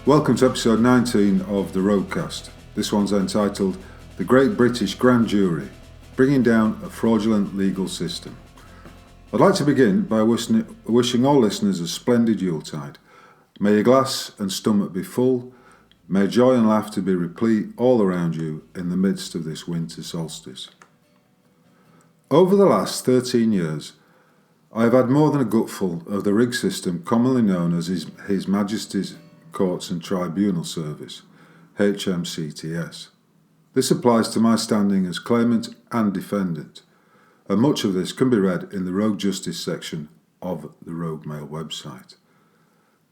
Welcome to episode 19 of the Roadcast. This one's entitled The Great British Grand Jury, Bringing Down a Fraudulent Legal System. I'd like to begin by wishing all listeners a splendid Yuletide. May your glass and stomach be full, may joy and laughter be replete all around you in the midst of this winter solstice. Over the last 13 years, I have had more than a gutful of the rig system commonly known as His Majesty's Courts and Tribunal Service, HMCTS. This applies to my standing as claimant and defendant, and much of this can be read in the Rogue Justice section of the Rogue Mail website.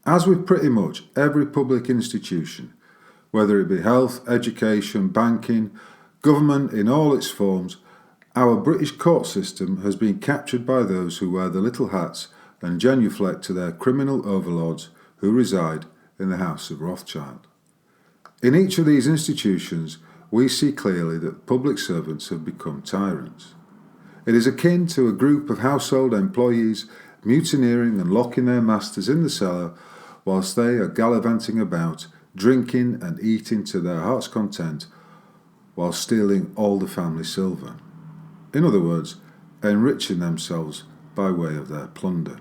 As with pretty much every public institution, whether it be health, education, banking, government in all its forms, our British court system has been captured by those who wear the little hats and genuflect to their criminal overlords who reside in the House of Rothschild. In each of these institutions, we see clearly that public servants have become tyrants. It is akin to a group of household employees mutineering and locking their masters in the cellar whilst they are gallivanting about, drinking and eating to their heart's content while stealing all the family silver. In other words, enriching themselves by way of their plunder.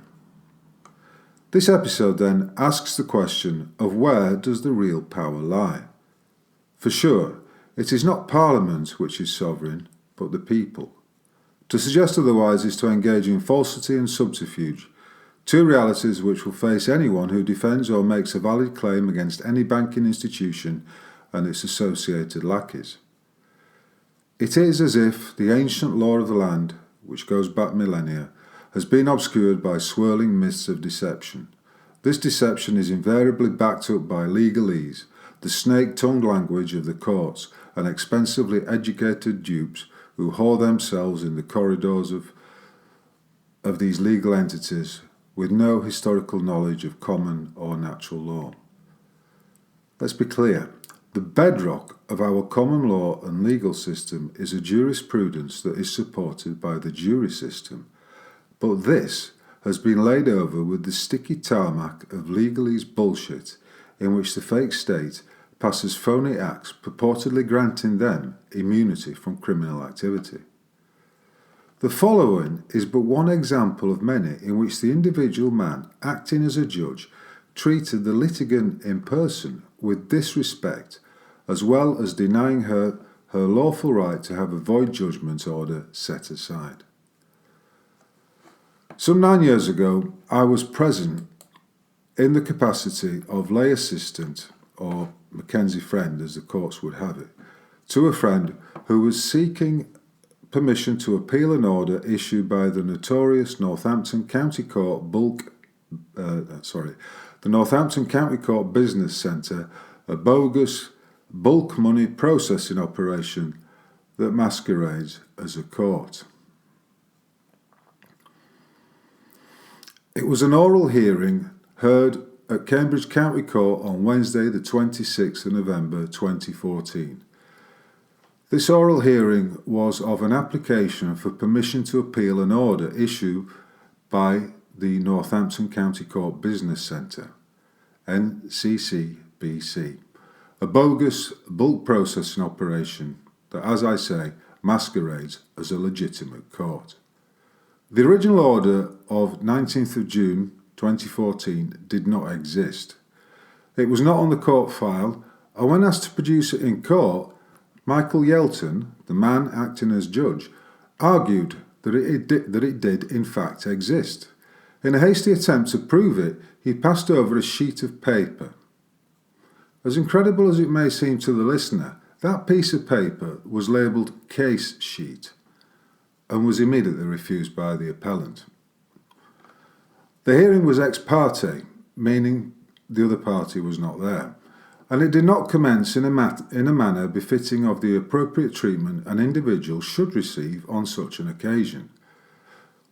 This episode then asks the question of where does the real power lie? For sure, it is not Parliament which is sovereign, but the people. To suggest otherwise is to engage in falsity and subterfuge, two realities which will face anyone who defends or makes a valid claim against any banking institution and its associated lackeys. It is as if the ancient law of the land, which goes back millennia, has been obscured by swirling mists of deception. This deception is invariably backed up by legalese, the snake-tongued language of the courts, and expensively educated dupes who whore themselves in the corridors of these legal entities with no historical knowledge of common or natural law. Let's be clear. The bedrock of our common law and legal system is a jurisprudence that is supported by the jury system. But this has been laid over with the sticky tarmac of legalese bullshit in which the fake state passes phony acts purportedly granting them immunity from criminal activity. The following is but one example of many in which the individual man acting as a judge treated the litigant in person with disrespect, as well as denying her lawful right to have a void judgment order set aside. Some 9 years ago, I was present in the capacity of lay assistant, or Mackenzie friend as the courts would have it, to a friend who was seeking permission to appeal an order issued by the notorious Northampton County Court the Northampton County Court Business Centre, a bogus bulk money processing operation that masquerades as a court. It was an oral hearing heard at Cambridge County Court on Wednesday the 26th of November 2014. This oral hearing was of an application for permission to appeal an order issued by the Northampton County Court Business Centre, NCCBC, a bogus bulk processing operation that, as I say, masquerades as a legitimate court. The original order of 19th of June 2014 did not exist. It was not on the court file, and when asked to produce it in court, Michael Yelton, the man acting as judge, argued that it did in fact exist. In a hasty attempt to prove it, he passed over a sheet of paper. As incredible as it may seem to the listener, that piece of paper was labelled case sheet and was immediately refused by the appellant. The hearing was ex parte, meaning the other party was not there, and it did not commence in a manner befitting of the appropriate treatment an individual should receive on such an occasion.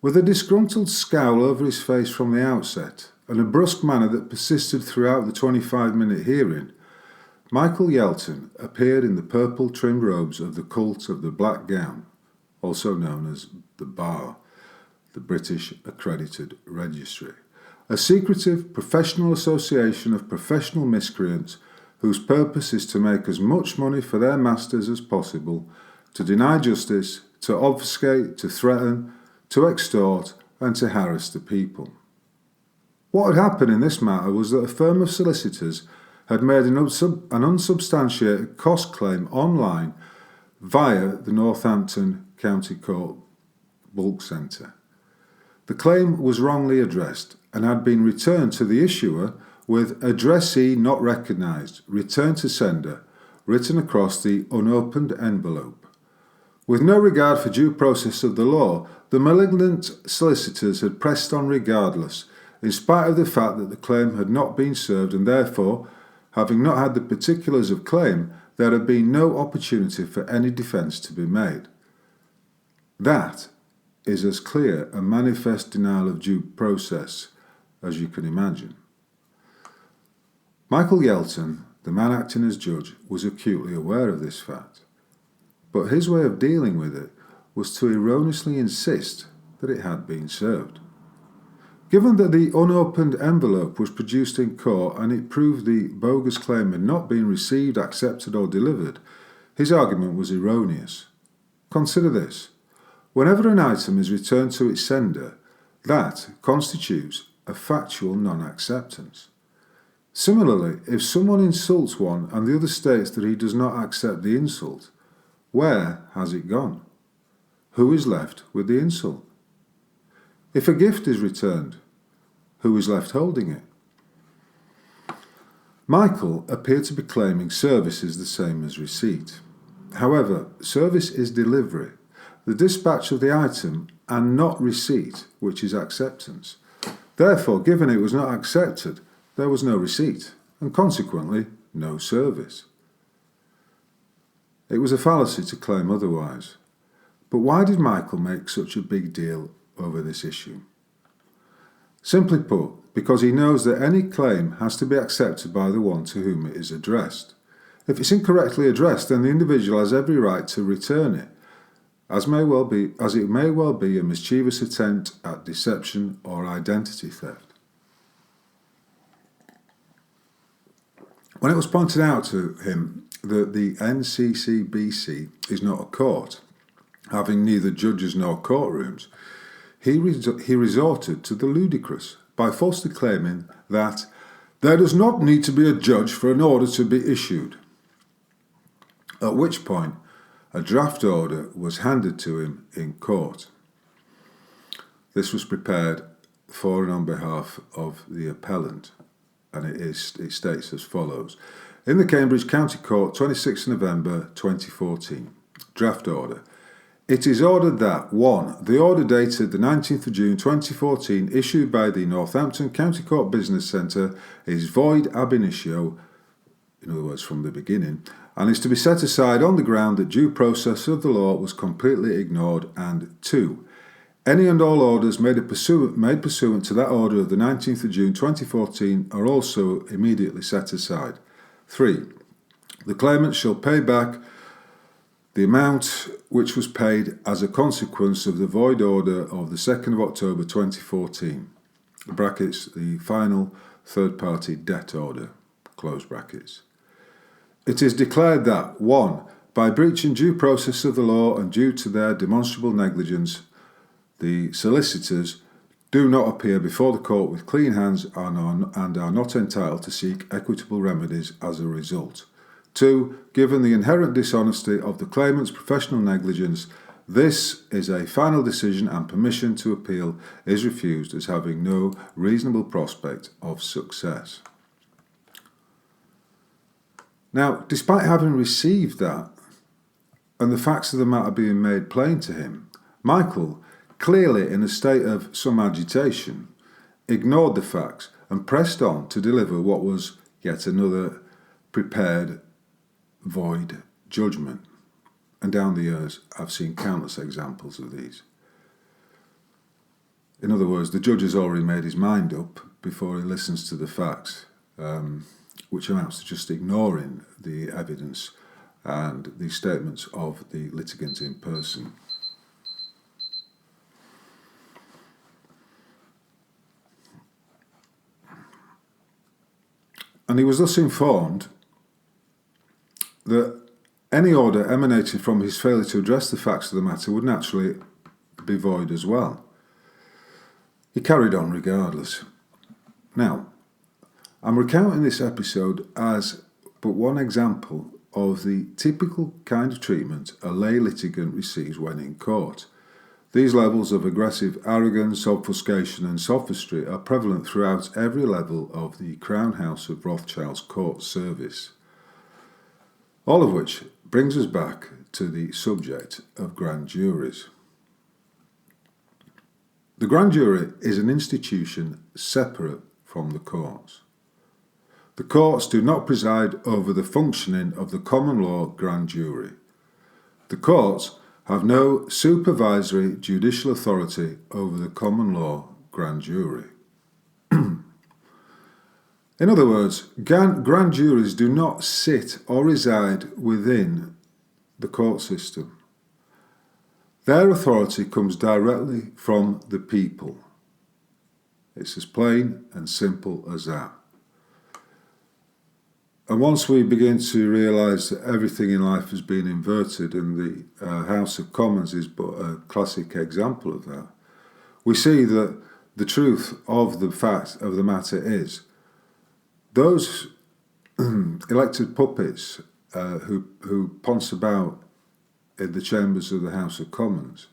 With a disgruntled scowl over his face from the outset, and a brusque manner that persisted throughout the 25-minute hearing, Michael Yelton appeared in the purple-trimmed robes of the cult of the black gown, also known as the Bar, the British Accredited Registry, a secretive professional association of professional miscreants whose purpose is to make as much money for their masters as possible, to deny justice, to obfuscate, to threaten, to extort, and to harass the people. What had happened in this matter was that a firm of solicitors had made an unsubstantiated cost claim online via the Northampton County Court Bulk Centre. The claim was wrongly addressed and had been returned to the issuer with addressee not recognised, return to sender, written across the unopened envelope. With no regard for due process of the law, the malignant solicitors had pressed on regardless, in spite of the fact that the claim had not been served, and therefore, having not had the particulars of claim, there had been no opportunity for any defence to be made. That is as clear a manifest denial of due process as you can imagine. Michael Yelton, the man acting as judge, was acutely aware of this fact, but his way of dealing with it was to erroneously insist that it had been served. Given that the unopened envelope was produced in court and it proved the bogus claim had not been received, accepted or delivered, his argument was erroneous. Consider this. Whenever an item is returned to its sender, that constitutes a factual non-acceptance. Similarly, if someone insults one and the other states that he does not accept the insult, where has it gone? Who is left with the insult? If a gift is returned, who is left holding it? Michael appeared to be claiming service is the same as receipt. However, service is delivery, the dispatch of the item, and not receipt, which is acceptance. Therefore, given it was not accepted, there was no receipt, and consequently, no service. It was a fallacy to claim otherwise. But why did Michael make such a big deal over this issue? Simply put, because he knows that any claim has to be accepted by the one to whom it is addressed. If it's incorrectly addressed, then the individual has every right to return it, as it may well be a mischievous attempt at deception or identity theft. When it was pointed out to him that the NCCBC is not a court, having neither judges nor courtrooms, he resorted to the ludicrous by falsely claiming that there does not need to be a judge for an order to be issued, at which point a draft order was handed to him in court. This was prepared for and on behalf of the appellant, and it states as follows. In the Cambridge County Court, 26 November 2014, draft order. It is ordered that 1. The order dated the 19th of June 2014 issued by the Northampton County Court Business Centre is void ab initio, in other words from the beginning, and is to be set aside on the ground that due process of the law was completely ignored, and 2. Any and all orders made pursuant to that order of the 19th of June 2014 are also immediately set aside. 3. The claimant shall pay back the amount which was paid as a consequence of the void order of the 2nd of October 2014, brackets, the final third-party debt order, close brackets. It is declared that 1. By breaching due process of the law and due to their demonstrable negligence, the solicitors do not appear before the court with clean hands and are not entitled to seek equitable remedies as a result. 2. Given the inherent dishonesty of the claimant's professional negligence, this is a final decision and permission to appeal is refused as having no reasonable prospect of success. Now, despite having received that, and the facts of the matter being made plain to him, Michael, clearly in a state of some agitation, ignored the facts and pressed on to deliver what was yet another prepared void judgment. And down the years, I've seen countless examples of these. In other words, the judge has already made his mind up before he listens to the facts, which amounts to just ignoring the evidence and the statements of the litigant in person. and he was thus informed that any order emanating from his failure to address the facts of the matter would naturally be void as well. He carried on regardless. Now, I'm recounting this episode as but one example of the typical kind of treatment a lay litigant receives when in court. These levels of aggressive arrogance, obfuscation and sophistry are prevalent throughout every level of the Crown House of Rothschild's court service. All of which brings us back to the subject of grand juries. The grand jury is an institution separate from the courts. The courts do not preside over the functioning of the common law grand jury. The courts have no supervisory judicial authority over the common law grand jury. In other words, grand juries do not sit or reside within the court system. Their authority comes directly from the people. It's as plain and simple as that. And once we begin to realise that everything in life has been inverted, and the House of Commons is but a classic example of that, we see that the truth of the fact of the matter is those elected puppets who ponce about in the chambers of the House of Commons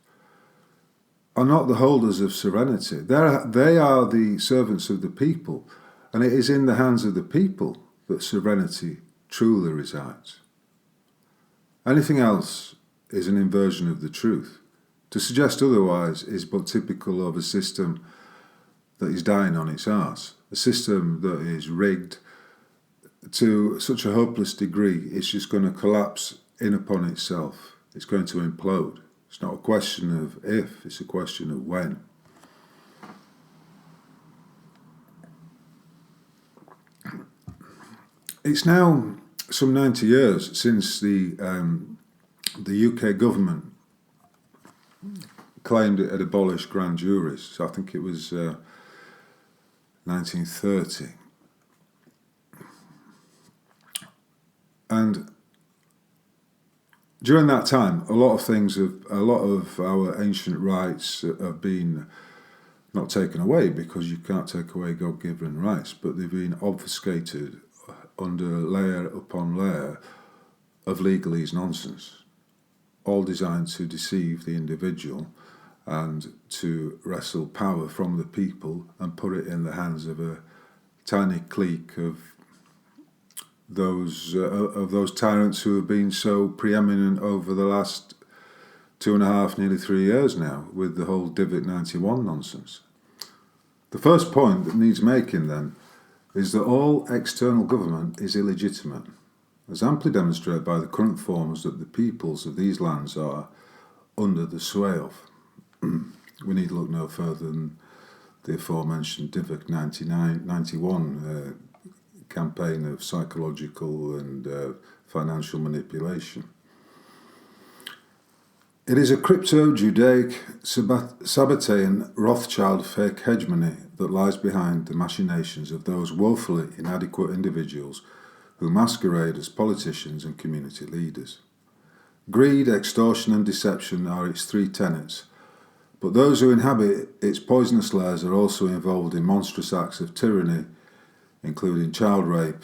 are not the holders of serenity. They are the servants of the people, and it is in the hands of the people that serenity truly resides. Anything else is an inversion of the truth. To suggest otherwise is but typical of a system that is dying on its arse, a system that is rigged to such a hopeless degree it's just going to collapse in upon itself. It's going to implode. It's not a question of if, it's a question of when. It's now some 90 years since the UK government claimed it had abolished grand juries. So I think it was 1930. And during that time, a lot of our ancient rights have been not taken away, because you can't take away God-given rights, but they've been obfuscated under layer upon layer of legalese nonsense, all designed to deceive the individual and to wrestle power from the people and put it in the hands of a tiny clique of those tyrants who have been so preeminent over the last 2.5, nearly 3 years now, with the whole Divot 91 nonsense. The first point that needs making then is that all external government is illegitimate, as amply demonstrated by the current forms that the peoples of these lands are under the sway of. We need look no further than the aforementioned Divot 91 campaign of psychological and financial manipulation. It is a crypto-Judaic, Sabbatean, Rothschild fake hegemony that lies behind the machinations of those woefully inadequate individuals who masquerade as politicians and community leaders. Greed, extortion and deception are its three tenets, but those who inhabit its poisonous layers are also involved in monstrous acts of tyranny, including child rape,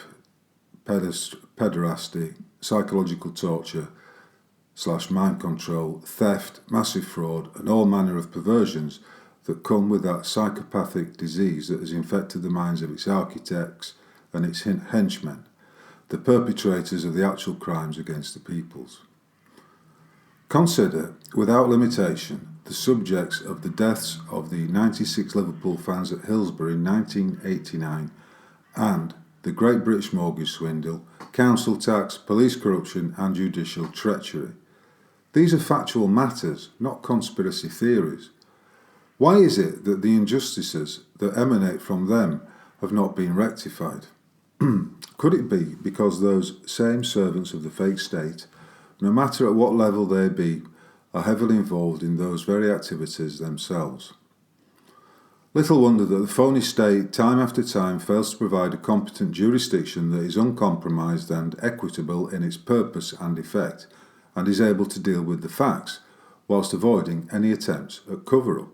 pederasty, psychological torture, /mind control, theft, massive fraud, and all manner of perversions that come with that psychopathic disease that has infected the minds of its architects and its henchmen, the perpetrators of the actual crimes against the peoples. Consider, without limitation, the subjects of the deaths of the 96 Liverpool fans at Hillsborough in 1989 and the Great British Mortgage Swindle, council tax, police corruption and judicial treachery. These are factual matters, not conspiracy theories. Why is it that the injustices that emanate from them have not been rectified? Could it be because those same servants of the fake state, no matter at what level they be, are heavily involved in those very activities themselves? Little wonder that the phony state time after time fails to provide a competent jurisdiction that is uncompromised and equitable in its purpose and effect, and is able to deal with the facts, whilst avoiding any attempts at cover-up.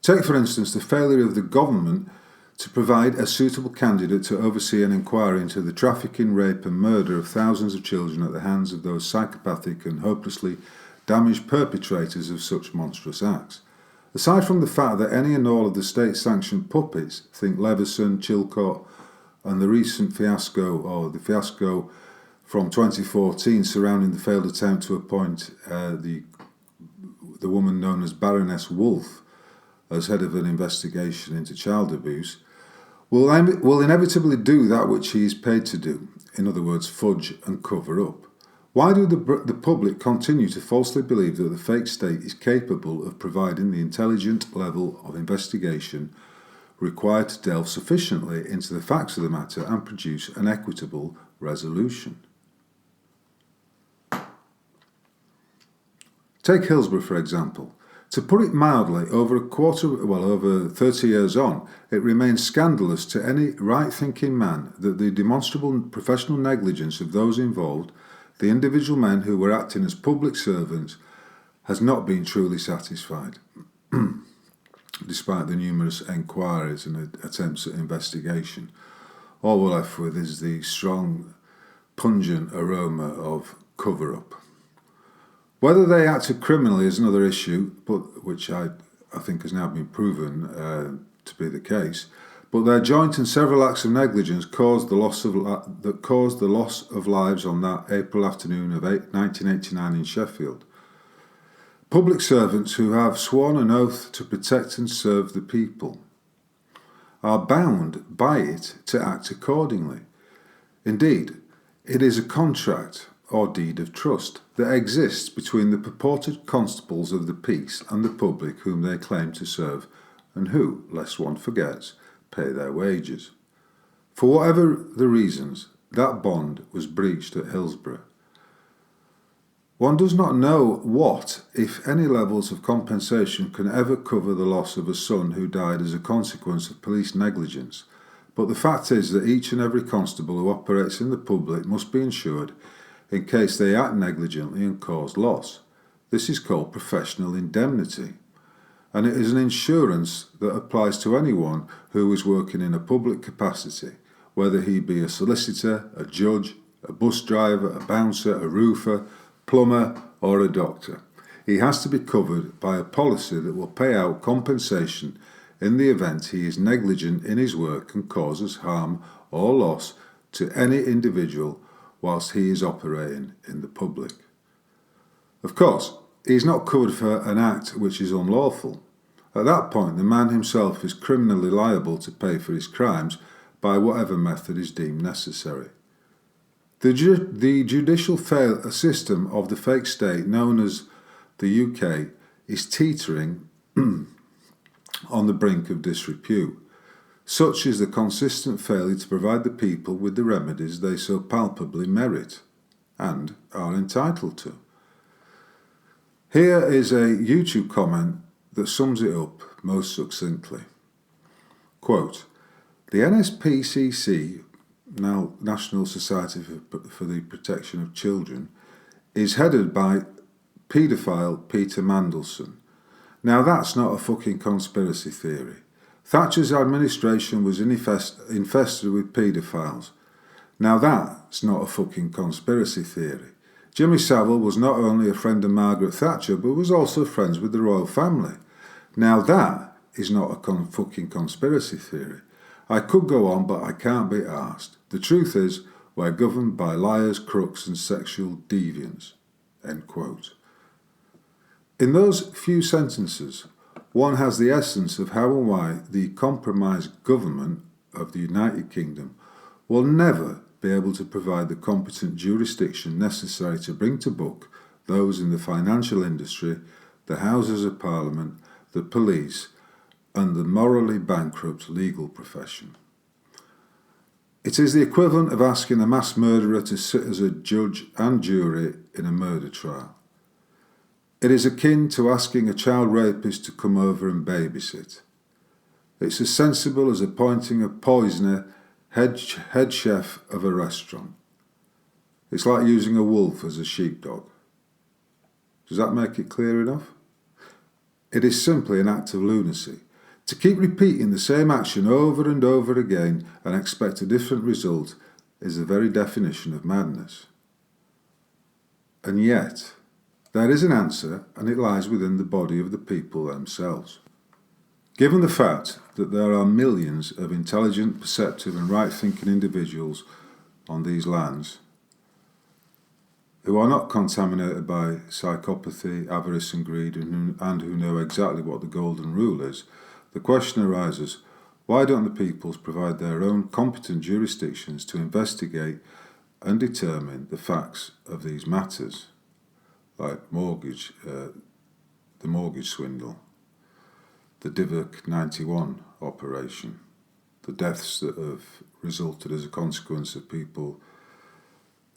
Take, for instance, the failure of the government to provide a suitable candidate to oversee an inquiry into the trafficking, rape and murder of thousands of children at the hands of those psychopathic and hopelessly damaged perpetrators of such monstrous acts. Aside from the fact that any and all of the state-sanctioned puppets, think Leveson, Chilcot, and the recent fiasco, or the fiasco from 2014 surrounding the failed attempt to appoint the woman known as Baroness Wolfe as head of an investigation into child abuse, will inevitably do that which he is paid to do, in other words, fudge and cover up. Why do the public continue to falsely believe that the fake state is capable of providing the intelligent level of investigation required to delve sufficiently into the facts of the matter and produce an equitable resolution? Take Hillsborough, for example. To put it mildly, over 30 years on, it remains scandalous to any right-thinking man that the demonstrable professional negligence of those involved, the individual men who were acting as public servants, has not been truly satisfied, despite the numerous enquiries and attempts at investigation. All we're left with is the strong, pungent aroma of cover-up. Whether they acted criminally is another issue, but which I think has now been proven to be the case. But their joint and several acts of negligence caused the loss of lives on that April afternoon of 1989 in Sheffield. Public servants who have sworn an oath to protect and serve the people are bound by it to act accordingly. Indeed, it is a contract or deed of trust that exists between the purported constables of the peace and the public whom they claim to serve, and who, lest one forgets, pay their wages. For whatever the reasons, that bond was breached at Hillsborough. One does not know what, if any, levels of compensation can ever cover the loss of a son who died as a consequence of police negligence, but the fact is that each and every constable who operates in the public must be insured in case they act negligently and cause loss. This is called professional indemnity, and it is an insurance that applies to anyone who is working in a public capacity, whether he be a solicitor, a judge, a bus driver, a bouncer, a roofer, plumber, or a doctor. He has to be covered by a policy that will pay out compensation in the event he is negligent in his work and causes harm or loss to any individual whilst he is operating in the public. Of course, he is not covered for an act which is unlawful. At that point, the man himself is criminally liable to pay for his crimes by whatever method is deemed necessary. The judicial system of the fake state known as the UK is teetering on the brink of disrepute. Such is the consistent failure to provide the people with the remedies they so palpably merit and are entitled to. Here is a YouTube comment that sums it up most succinctly. Quote, "The NSPCC, now National Society for the Protection of Children, is headed by paedophile Peter Mandelson. Now that's not a fucking conspiracy theory. Thatcher's administration was infested with paedophiles. Now that's not a fucking conspiracy theory. Jimmy Savile was not only a friend of Margaret Thatcher, but was also friends with the royal family. Now that is not a fucking conspiracy theory. I could go on, but I can't be arsed. The truth is, we're governed by liars, crooks and sexual deviants." End quote. In those few sentences, one has the essence of how and why the compromised government of the United Kingdom will never be able to provide the competent jurisdiction necessary to bring to book those in the financial industry, the Houses of Parliament, the police, and the morally bankrupt legal profession. It is the equivalent of asking a mass murderer to sit as a judge and jury in a murder trial. It is akin to asking a child rapist to come over and babysit. It's as sensible as appointing a poisoner head chef of a restaurant. It's like using a wolf as a sheepdog. Does that make it clear enough? It is simply an act of lunacy. To keep repeating the same action over and over again and expect a different result is the very definition of madness. And yet, there is an answer, and it lies within the body of the people themselves. Given the fact that there are millions of intelligent, perceptive and right-thinking individuals on these lands who are not contaminated by psychopathy, avarice and greed and who know exactly what the golden rule is, the question arises, why don't the peoples provide their own competent jurisdictions to investigate and determine the facts of these matters, like the mortgage swindle, the Divok 91 operation, the deaths that have resulted as a consequence of people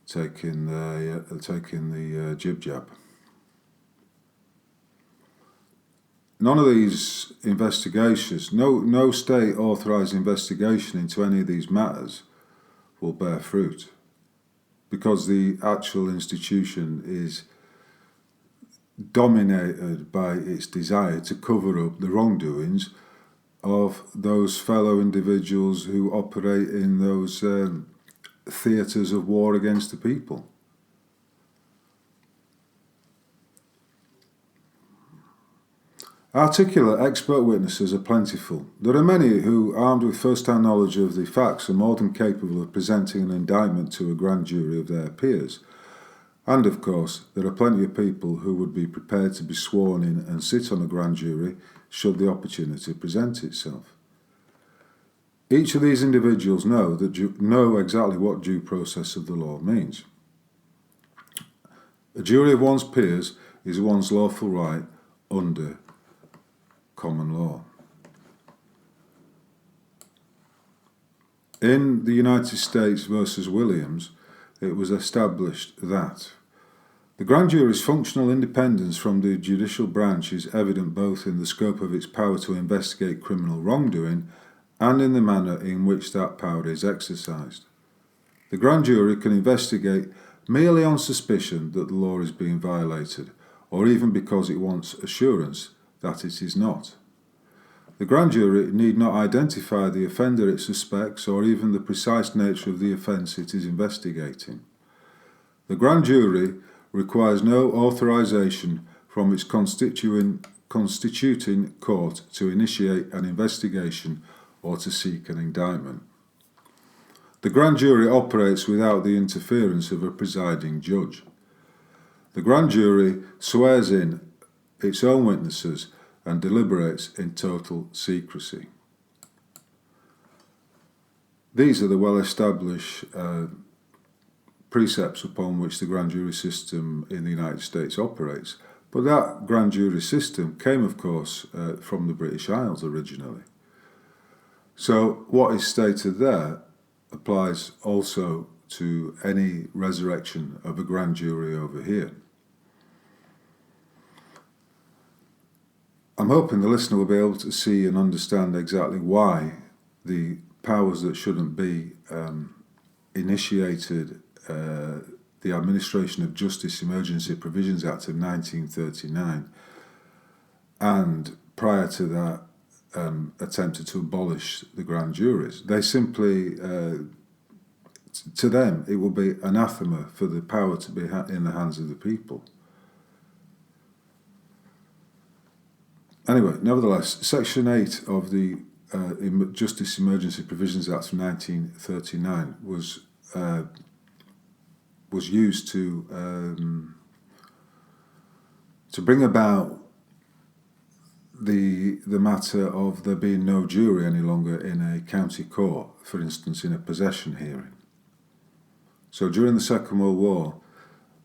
taking the jib jab. None of these investigations, no state authorised investigation into any of these matters will bear fruit, because the actual institution is dominated by its desire to cover up the wrongdoings of those fellow individuals who operate in those theatres of war against the people. Articulate expert witnesses are plentiful. There are many who, armed with first-hand knowledge of the facts, are more than capable of presenting an indictment to a grand jury of their peers. And, of course, there are plenty of people who would be prepared to be sworn in and sit on a grand jury should the opportunity present itself. Each of these individuals know exactly what due process of the law means. A jury of one's peers is one's lawful right under common law. In the United States versus Williams, it was established that the grand jury's functional independence from the judicial branch is evident both in the scope of its power to investigate criminal wrongdoing and in the manner in which that power is exercised. The grand jury can investigate merely on suspicion that the law is being violated, or even because it wants assurance that it is not. The grand jury need not identify the offender it suspects or even the precise nature of the offence it is investigating. The grand jury requires no authorisation from its constituting court to initiate an investigation or to seek an indictment. The grand jury operates without the interference of a presiding judge. The grand jury swears in its own witnesses and deliberates in total secrecy. These are the well-established precepts upon which the grand jury system in the United States operates. But that grand jury system came, of course, from the British Isles originally. So what is stated there applies also to any resurrection of a grand jury over here. I'm hoping the listener will be able to see and understand exactly why the powers that shouldn't be initiated, the Administration of Justice Emergency Provisions Act of 1939, and prior to that attempted to abolish the grand juries. They simply, to them, it will be anathema for the power to be in the hands of the people. Anyway, nevertheless, Section 8 of the Justice Emergency Provisions Act of 1939 was used to bring about the matter of there being no jury any longer in a county court, for instance, in a possession hearing. So during the Second World War,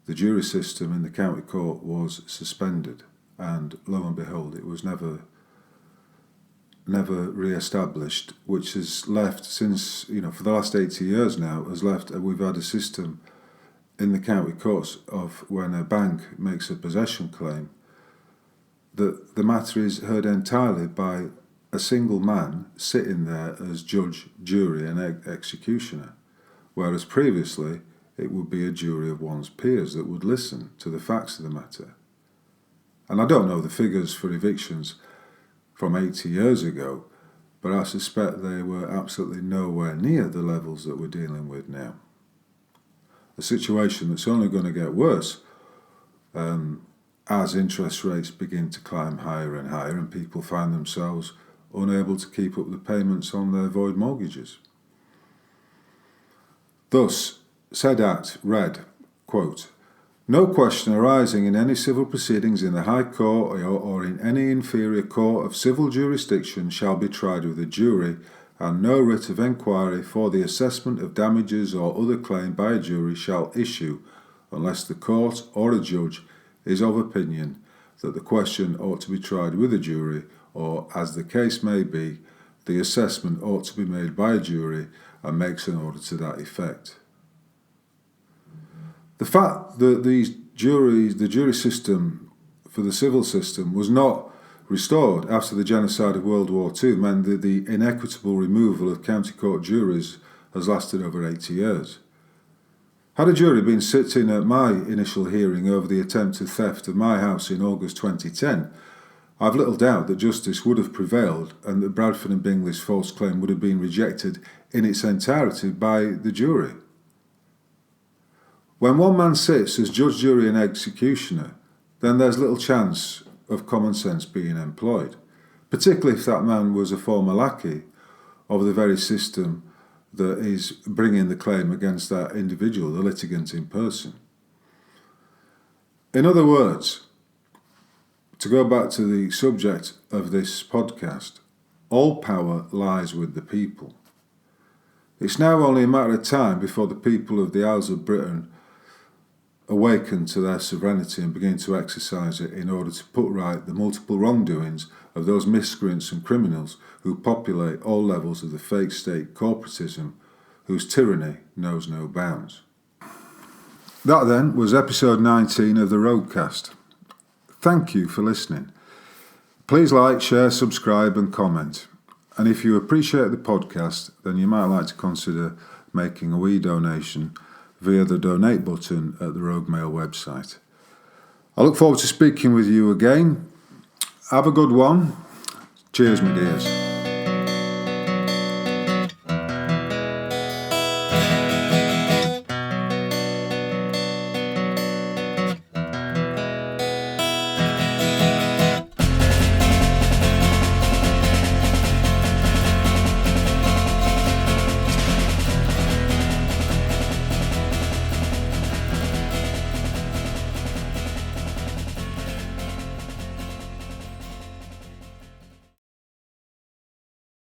the jury system in the county court was suspended. And lo and behold, it was never re-established, which has left since, for the last 80 years now, we've had a system in the county courts of when a bank makes a possession claim, that the matter is heard entirely by a single man sitting there as judge, jury and executioner, whereas previously it would be a jury of one's peers that would listen to the facts of the matter. And I don't know the figures for evictions from 80 years ago, but I suspect they were absolutely nowhere near the levels that we're dealing with now. A situation that's only going to get worse as interest rates begin to climb higher and higher and people find themselves unable to keep up the payments on their void mortgages. Thus, said act read, quote, "No question arising in any civil proceedings in the High Court or in any inferior court of civil jurisdiction shall be tried with a jury, and no writ of enquiry for the assessment of damages or other claim by a jury shall issue unless the court or a judge is of opinion that the question ought to be tried with a jury, or, as the case may be, the assessment ought to be made by a jury and makes an order to that effect." The fact that the jury system for the civil system was not restored after the genocide of World War II meant that the inequitable removal of county court juries has lasted over 80 years. Had a jury been sitting at my initial hearing over the attempted theft of my house in August 2010, I've little doubt that justice would have prevailed and that Bradford and Bingley's false claim would have been rejected in its entirety by the jury. When one man sits as judge, jury and executioner, then there's little chance of common sense being employed, particularly if that man was a former lackey of the very system that is bringing the claim against that individual, the litigant in person. In other words, to go back to the subject of this podcast, all power lies with the people. It's now only a matter of time before the people of the Isles of Britain awaken to their sovereignty and begin to exercise it in order to put right the multiple wrongdoings of those miscreants and criminals who populate all levels of the fake state corporatism whose tyranny knows no bounds. That then was episode 19 of the Roadcast. Thank you for listening. Please like, share, subscribe and comment. And if you appreciate the podcast, then you might like to consider making a wee donation via the donate button at the Rogue Mail website. I look forward to speaking with you again. Have a good one. Cheers, my dears.